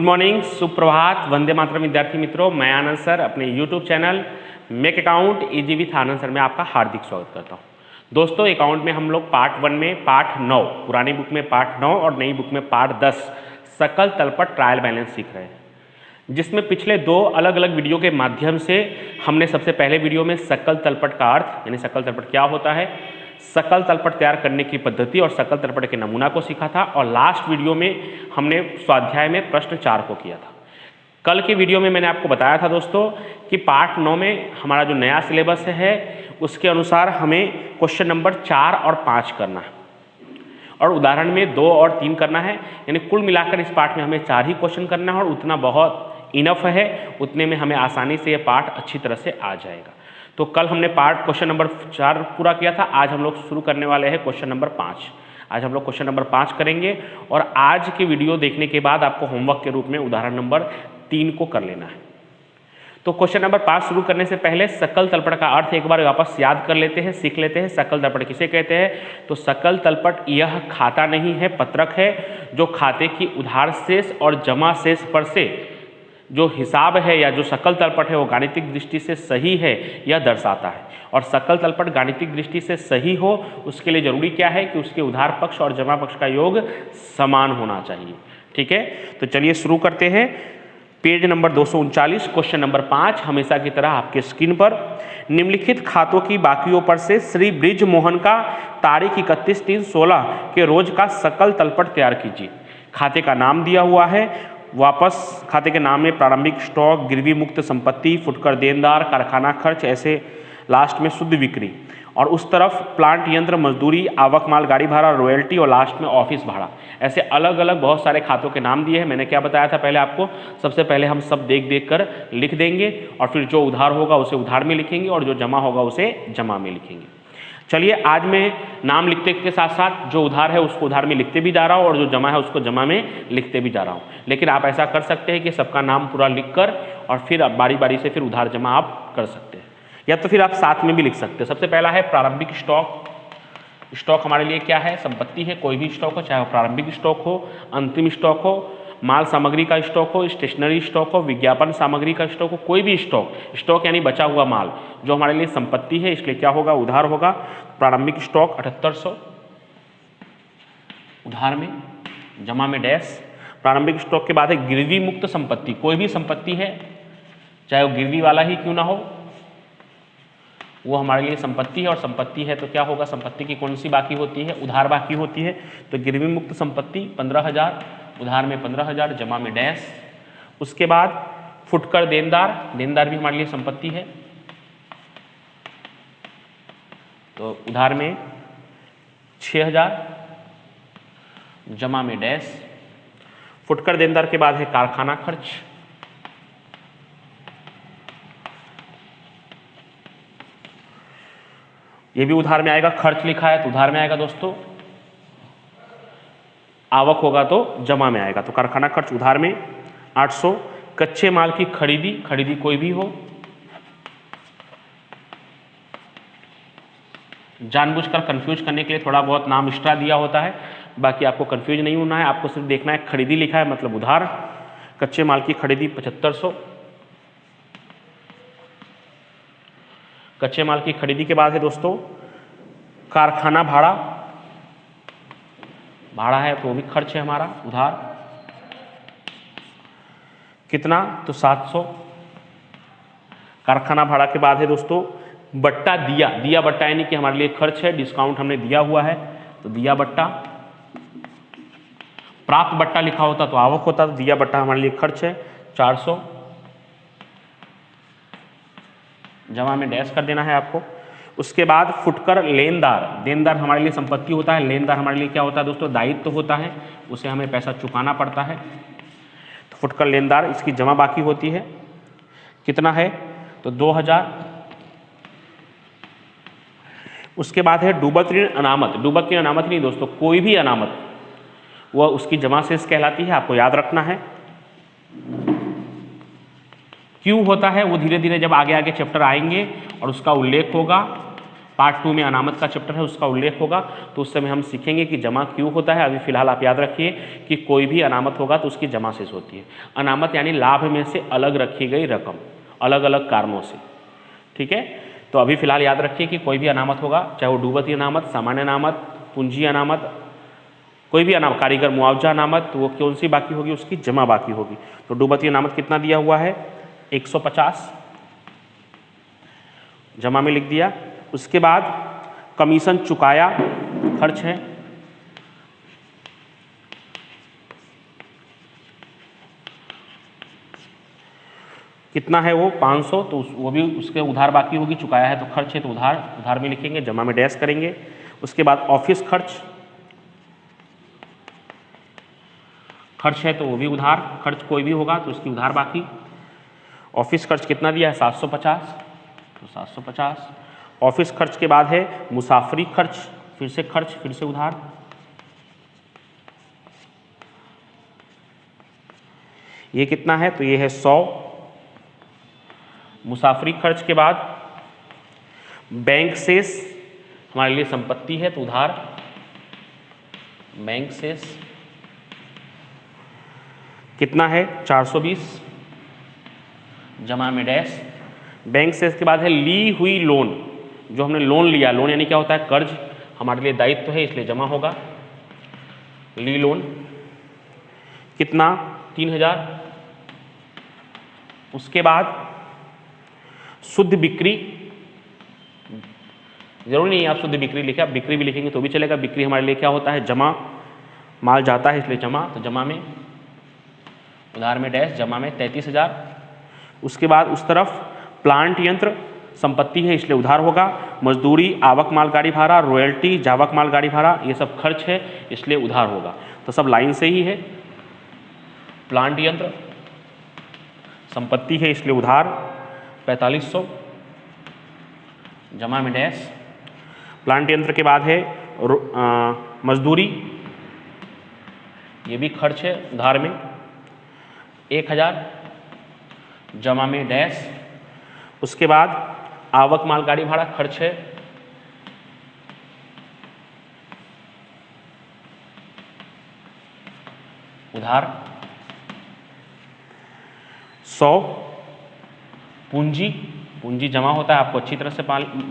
Good morning, सुप्रभात, वंदे मातरम विद्यार्थी मित्रों। मैं आनंद सर अपने YouTube channel make account easy with Anand sir में आपका हार्दिक स्वागत करता हूं। दोस्तों, अकाउंट में हम लोग पार्ट 1 में पार्ट 9, पुरानी बुक में पार्ट 9 और नई बुक में पार्ट 10 सकल तलपट ट्रायल बैलेंस सीख रहे हैं, जिसमें पिछले 2 अलग अलग वीडियो के माध्यम से हमने सबसे पहले वीडियो में सकल तलपट का अर्थ यानी सकल तलपट क्या होता है, सकल तलपट तैयार करने की पद्धति और सकल तलपट के नमूना को सीखा था, और लास्ट वीडियो में हमने स्वाध्याय में प्रश्न 4 को किया था। कल के वीडियो में मैंने आपको बताया था दोस्तों कि पार्ट 9 में हमारा जो नया सिलेबस है उसके अनुसार हमें क्वेश्चन नंबर 4 और 5 करना है और उदाहरण में 2 और 3 करना है। यानी कुल मिलाकर इस पार्ट में हमें 4 ही क्वेश्चन करना है और उतना बहुत इनफ है, उतने में हमें आसानी से ये पार्ट अच्छी तरह से आ जाएगा। तो कल हमने पार्ट क्वेश्चन नंबर 4 पूरा किया था। आज हम लोग शुरू करने वाले हैं क्वेश्चन नंबर 5। आज हम लोग क्वेश्चन नंबर 5 करेंगे और आज की वीडियो देखने के बाद आपको होमवर्क के रूप में उदाहरण नंबर 3 को कर लेना है। तो क्वेश्चन नंबर 5 शुरू करने से पहले सकल तलपट का अर्थ एक बार वापस याद कर लेते हैं, सीख लेते हैं। सकल तलपट किसे कहते हैं? तो सकल तलपट यह खाता नहीं है, पत्रक है जो खाते की उधार शेष और जमा शेष पर से जो हिसाब है या जो सकल तलपट है वो गाणितिक दृष्टि से सही है यह दर्शाता है। और सकल तलपट गाणितिक दृष्टि से सही हो उसके लिए जरूरी क्या है कि उसके उधार पक्ष और जमा पक्ष का योग समान होना चाहिए। ठीक है, तो चलिए शुरू करते हैं। पेज नंबर 239, क्वेश्चन नंबर 5 हमेशा की तरह आपके स्क्रीन पर। निम्नलिखित खातों की बाकियों पर से श्री ब्रिज मोहन का तारीख 31/3/16 के रोज का सकल तलपट तैयार कीजिए। खाते का नाम दिया हुआ है, वापस खाते के नाम में प्रारंभिक स्टॉक, गिरवी मुक्त संपत्ति, फुटकर देनदार, कारखाना खर्च, ऐसे लास्ट में शुद्ध बिक्री, और उस तरफ प्लांट यंत्र मजदूरी, आवक माल गाड़ी भाड़ा, रॉयल्टी, और लास्ट में ऑफिस भाड़ा। ऐसे अलग अलग बहुत सारे खातों के नाम दिए हैं। मैंने क्या बताया था पहले आपको? सबसे पहले हम सब देख देख कर लिख देंगे और फिर जो उधार होगा उसे उधार में लिखेंगे और जो जमा होगा उसे जमा में लिखेंगे। चलिए, आज मैं नाम लिखते के साथ साथ जो उधार है उसको उधार में लिखते भी जा रहा हूँ और जो जमा है उसको जमा में लिखते भी जा रहा हूँ। लेकिन आप ऐसा कर सकते हैं कि सबका नाम पूरा लिखकर और फिर बारी बारी से फिर उधार जमा आप कर सकते हैं, या तो फिर आप साथ में भी लिख सकते हैं। सबसे पहला है प्रारंभिक स्टॉक। स्टॉक हमारे लिए क्या है? संपत्ति है, कोई भी स्टॉक हो, चाहे वो प्रारंभिक स्टॉक हो, अंतिम स्टॉक हो, माल सामग्री का स्टॉक हो, स्टेशनरी स्टॉक हो, विज्ञापन सामग्री का स्टॉक हो, कोई भी स्टॉक। स्टॉक यानी बचा हुआ माल जो हमारे लिए संपत्ति है, इसलिए क्या होगा? उधार होगा। प्रारंभिक स्टॉक 7800 उधार में, जमा में डैश। प्रारंभिक स्टॉक के बाद है गिरवी मुक्त संपत्ति। कोई भी संपत्ति है, चाहे वो गिरवी वाला ही क्यों ना हो, वो हमारे लिए संपत्ति है। और संपत्ति है तो क्या होगा? संपत्ति की कौन सी बाकी होती है? उधार बाकी होती है। तो गिरवी मुक्त संपत्ति 15,000, उधार में 15,000, जमा में डैश। उसके बाद फुटकर देनदार, देनदार भी हमारे लिए संपत्ति है, तो उधार में 6,000, जमा में डैश। फुटकर देनदार के बाद है कारखाना खर्च, ये भी उधार में आएगा। खर्च लिखा है तो उधार में आएगा दोस्तों, आवक होगा तो जमा में आएगा। तो कारखाना खर्च उधार में 800। कच्चे माल की खरीदी, खरीदी कोई भी हो, जानबूझकर कंफ्यूज करने के लिए थोड़ा बहुत नाम एक्स्ट्रा दिया होता है, बाकी आपको कंफ्यूज नहीं होना है। आपको सिर्फ देखना है खरीदी लिखा है मतलब उधार। कच्चे माल की खरीदी 7500। कच्चे माल की खरीदी के बाद है दोस्तों कारखाना भाड़ा, भाड़ा है तो वो भी खर्च है हमारा, उधार। कितना? तो 700। कारखाना भाड़ा के बाद है दोस्तों बट्टा दिया, दिया बट्टा यानी कि हमारे लिए खर्च है, डिस्काउंट हमने दिया हुआ है तो दिया बट्टा। प्राप्त बट्टा लिखा होता तो आवक होता, तो दिया बट्टा हमारे लिए खर्च है 400, जमा में डैश कर देना है आपको। उसके बाद फुटकर लेनदार, देनदार हमारे लिए संपत्ति होता है, लेनदार हमारे लिए क्या होता है दोस्तों? दायित्व होता है, उसे हमें पैसा चुकाना पड़ता है। तो फुटकर लेनदार, इसकी जमा बाकी होती है। कितना है? तो 2000। उसके बाद है डूबक ऋण अनामत। डूबक ऋण अनामत नहीं दोस्तों, कोई भी अनामत वह उसकी जमा शेष कहलाती है, आपको याद रखना है। क्यों होता है वो धीरे धीरे जब आगे आगे चैप्टर आएंगे और उसका उल्लेख होगा। पार्ट 2 में अनामत का चैप्टर है, उसका उल्लेख होगा, तो उस समय हम सीखेंगे कि जमा क्यों होता है। अभी फिलहाल आप याद रखिए कि कोई भी अनामत होगा तो उसकी जमा शेष होती है। अनामत यानी लाभ में से अलग रखी गई रकम, अलग अलग कारणों से, ठीक है। तो अभी फिलहाल याद रखिए कि कोई भी अनामत होगा, चाहे वो डूबती अनामत, सामान्य अनामत, पूंजी अनामत, कोई भी अनामत, कारीगर मुआवजा अनामत, तो वो कौन सी बाकी होगी, उसकी जमा बाकी होगी। तो डूबती अनामत कितना दिया हुआ है, 150, जमा में लिख दिया। उसके बाद कमीशन चुकाया खर्च है, कितना है वो, 500, तो वो भी उसके उधार बाकी होगी, चुकाया है तो खर्च है तो उधार, उधार में लिखेंगे, जमा में डैश करेंगे। उसके बाद ऑफिस खर्च, खर्च है तो वो भी उधार, खर्च कोई भी होगा तो उसकी उधार बाकी। ऑफिस खर्च कितना दिया है, 750, तो 750। ऑफिस खर्च के बाद है मुसाफरी खर्च, फिर से खर्च, फिर से उधार, ये कितना है, तो ये है 100। मुसाफरी खर्च के बाद बैंक शेष हमारे लिए संपत्ति है तो उधार, बैंक शेष कितना है, 420, जमा में डैश। बैंक शेष के बाद है ली हुई लोन, जो हमने लोन लिया, लोन यानी क्या होता है, कर्ज, हमारे लिए दायित्व है इसलिए जमा होगा, ली लोन, कितना, 3000। उसके बाद शुद्ध बिक्री, जरूरी नहीं आप शुद्ध बिक्री लिखे, आप बिक्री भी लिखेंगे तो भी चलेगा। बिक्री हमारे लिए क्या होता है, जमा, माल जाता है इसलिए जमा, तो जमा में, उधार में डैश, जमा में 33,000। उसके बाद उस तरफ प्लांट यंत्र संपत्ति है इसलिए उधार होगा, मजदूरी, आवक माल गाड़ी भाड़ा, रॉयल्टी, जावक माल गाड़ी भाड़ा, ये सब खर्च है इसलिए उधार होगा। तो सब लाइन से ही है, प्लांट यंत्र संपत्ति है इसलिए उधार 4500, जमा में डैश। प्लांट यंत्र के बाद है मजदूरी, ये भी खर्च है उधार में 1000, जमा में डैश। उसके बाद आवक माल गाड़ी भाड़ा खर्च है, उधार 100। पूंजी, पूंजी जमा होता है, आपको अच्छी तरह से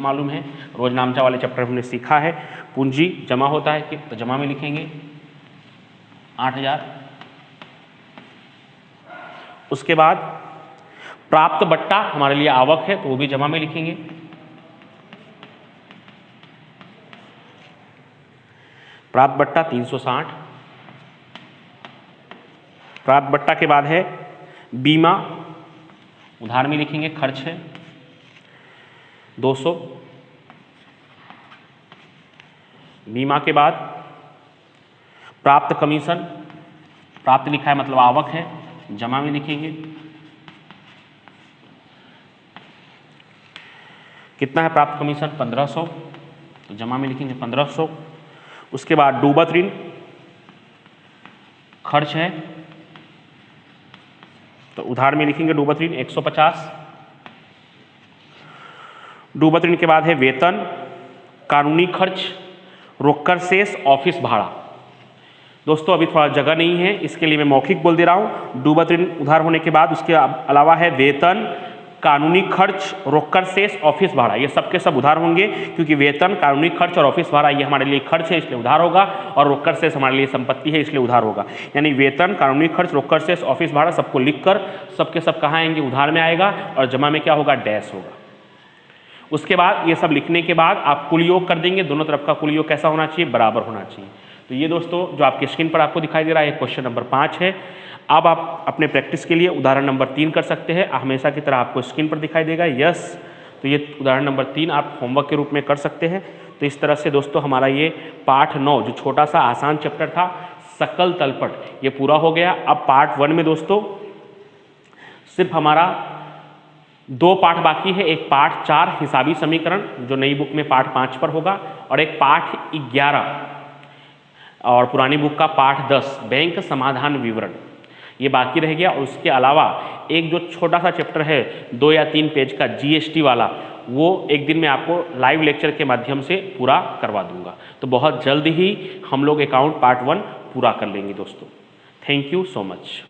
मालूम है, रोज नामचा वाले चैप्टर हमने सीखा है। पूंजी जमा होता है कि तो जमा में लिखेंगे 8000। उसके बाद प्राप्त बट्टा हमारे लिए आवक है तो वो भी जमा में लिखेंगे, प्राप्त बट्टा 360। प्राप्त बट्टा के बाद है बीमा, उधार में लिखेंगे, खर्च है 200। बीमा के बाद प्राप्त कमीशन, प्राप्त लिखा है मतलब आवक है, जमा में लिखेंगे, कितना है प्राप्त कमीशन, 1500, तो जमा में लिखेंगे 1500। उसके बाद डूबत ऋण खर्च है तो उधार में लिखेंगे डूबत ऋण 150। डूबत ऋण के बाद है वेतन, कानूनी खर्च, रोककर शेष, ऑफिस भाड़ा। दोस्तों अभी थोड़ा जगह नहीं है इसके लिए मैं मौखिक बोल दे रहा हूँ। डूबत ऋण उधार होने के बाद उसके अलावा है वेतन, कानूनी खर्च, रोककर शेष, ऑफिस भाड़ा, ये सब के सब उधार होंगे क्योंकि वेतन, कानूनी खर्च और ऑफिस भाड़ा ये हमारे लिए खर्च है इसलिए उधार होगा, और रोककर शेष हमारे लिए संपत्ति है इसलिए उधार होगा। यानी वेतन, कानूनी खर्च, रोककर शेष, ऑफिस भाड़ा सबको लिखकर सब के सब कहाँ आएंगे, उधार में आएगा, और जमा में क्या होगा, डैश होगा। उसके बाद ये सब लिखने के बाद आप कुल योग कर देंगे, दोनों तरफ का कुल योग कैसा होना चाहिए, बराबर होना चाहिए। तो ये दोस्तों जो आपकी स्क्रीन पर आपको दिखाई दे रहा है क्वेश्चन नंबर 5 है। अब आप अपने प्रैक्टिस के लिए उदाहरण नंबर 3 कर सकते हैं, हमेशा की तरह आपको स्क्रीन पर दिखाई देगा, यस। तो ये उदाहरण नंबर 3 आप होमवर्क के रूप में कर सकते हैं। तो इस तरह से दोस्तों हमारा ये पाठ 9 जो छोटा सा आसान चैप्टर था सकल तलपट, ये पूरा हो गया। अब पार्ट 1 में दोस्तों सिर्फ हमारा 2 पाठ बाकी है, एक पाठ 4 हिसाबी समीकरण जो नई बुक में पाठ 5 पर होगा, और एक पाठ 11 और पुरानी बुक का पाठ 10 बैंक समाधान विवरण, ये बाकी रह गया। और उसके अलावा एक जो छोटा सा चैप्टर है 2 या 3 पेज का जीएसटी वाला, वो एक दिन में आपको लाइव लेक्चर के माध्यम से पूरा करवा दूंगा। तो बहुत जल्द ही हम लोग अकाउंट पार्ट 1 पूरा कर लेंगे दोस्तों। Thank you so much.